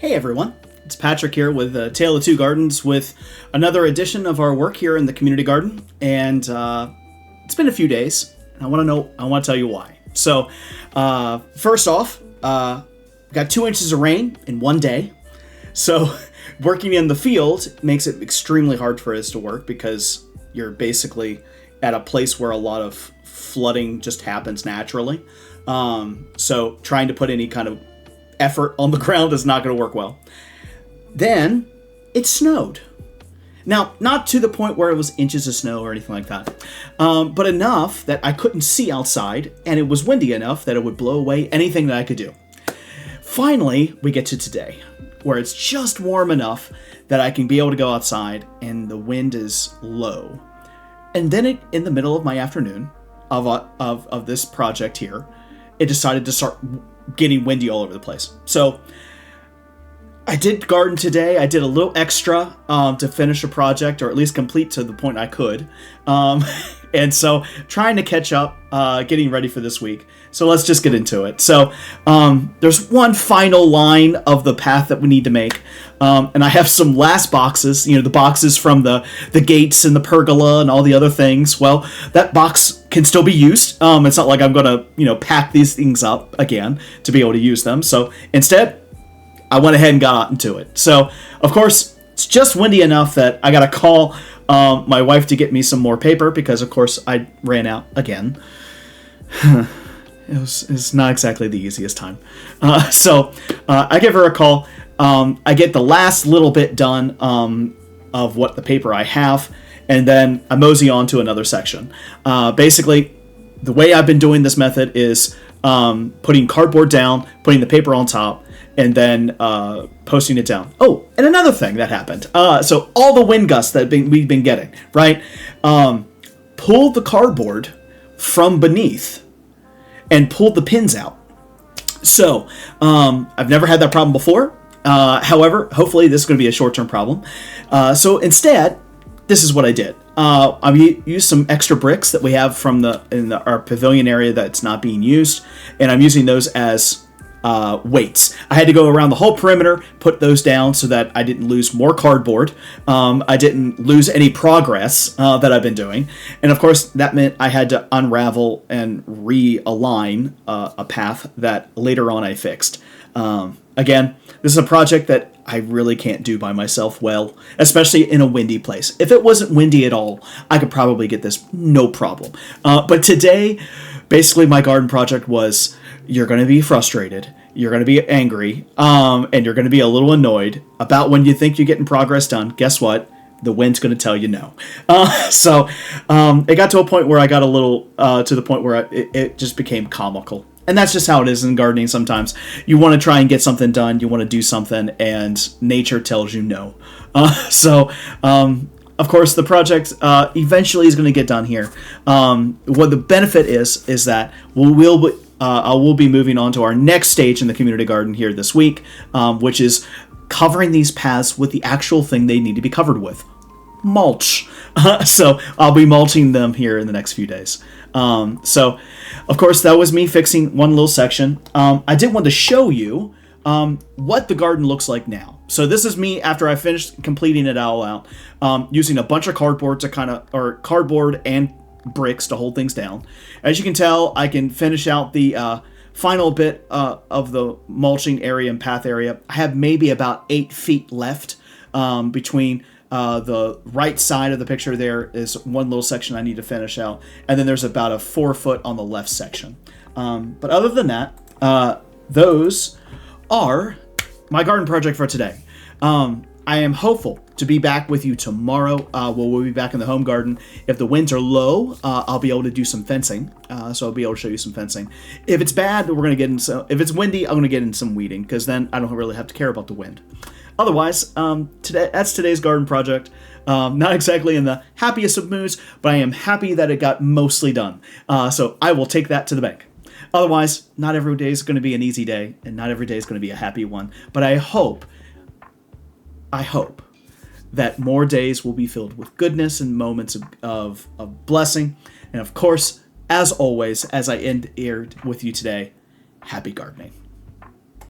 Hey everyone, it's Patrick here with Tale of Two Gardens with another edition of our work here in the community garden, and it's been a few days. And I want to tell you why. So, first off, got 2 inches of rain in one day. So, working in the field makes it extremely hard for us to work because you're basically at a place where a lot of flooding just happens naturally. So, trying to put any kind of effort on the ground is not going to work well. Then it snowed. Now, not to the point where it was inches of snow or anything like that, but enough that I couldn't see outside, and it was windy enough that it would blow away anything that I could do. Finally, we get to today, where it's just warm enough that I can be able to go outside, and the wind is low. And then in the middle of my afternoon of this project here, it decided to start getting windy all over the place. So I did garden today. I did a little extra to finish a project, or at least complete to the point I could. And so trying to catch up, getting ready for this week. So let's just get into it. So there's one final line of the path that we need to make. And I have some last boxes, the boxes from the gates and the pergola and all the other things. Well, that box can still be used. It's not like I'm going to, pack these things up again to be able to use them. So instead, I went ahead and got out into it. So, of course, it's just windy enough that I got to call my wife to get me some more paper because, of course, I ran out again. It's not exactly the easiest time. So I give her a call. I get the last little bit done of what the paper I have, and then I mosey on to another section. Basically, the way I've been doing this method is putting cardboard down, putting the paper on top, and then posting it down. Oh, and another thing that happened. So all the wind gusts that we've been getting, right? Pulled the cardboard from beneath and pulled the pins out. So I've never had that problem before. However, hopefully this is going to be a short-term problem. So instead, this is what I did. I used some extra bricks that we have from our pavilion area that's not being used, and I'm using those as weights. I had to go around the whole perimeter, put those down so that I didn't lose more cardboard. I didn't lose any progress that I've been doing. And of course, that meant I had to unravel and realign a path that later on I fixed. Again, this is a project that I really can't do by myself well, especially in a windy place. If it wasn't windy at all, I could probably get this no problem. But today, basically my garden project was, you're going to be frustrated, you're going to be angry, and you're going to be a little annoyed about when you think you're getting progress done. Guess what? The wind's going to tell you no. So it got to a point where I got a little to the point where it just became comical. And that's just how it is in gardening sometimes. You want to try and get something done, you want to do something, and nature tells you no. Of course, the project eventually is going to get done here. What the benefit is that I will be moving on to our next stage in the community garden here this week, which is covering these paths with the actual thing they need to be covered with. Mulch. So I'll be mulching them here in the next few days. So, of course, that was me fixing one little section. I did want to show you what the garden looks like now. So this is me after I finished completing it all out, using a bunch of cardboard cardboard and bricks to hold things down. As you can tell, I can finish out the final bit of the mulching area and path area. I have maybe about 8 feet left between the right side of the picture. There is one little section I need to finish out, and then there's about a 4 foot on the left section. But other than that, those are my garden project for today. I am hopeful to be back with you tomorrow. We'll be back in the home garden. If the winds are low, I'll be able to do some fencing. So I'll be able to show you some fencing. If it's bad, we're going to get in some. If it's windy, I'm going to get in some weeding, because then I don't really have to care about the wind. Otherwise, that's today's garden project. Not exactly in the happiest of moods, but I am happy that it got mostly done. So I will take that to the bank. Otherwise, not every day is going to be an easy day, and not every day is going to be a happy one. But I hope that more days will be filled with goodness and moments of blessing. And of course, as always, as I end here with you today, happy gardening.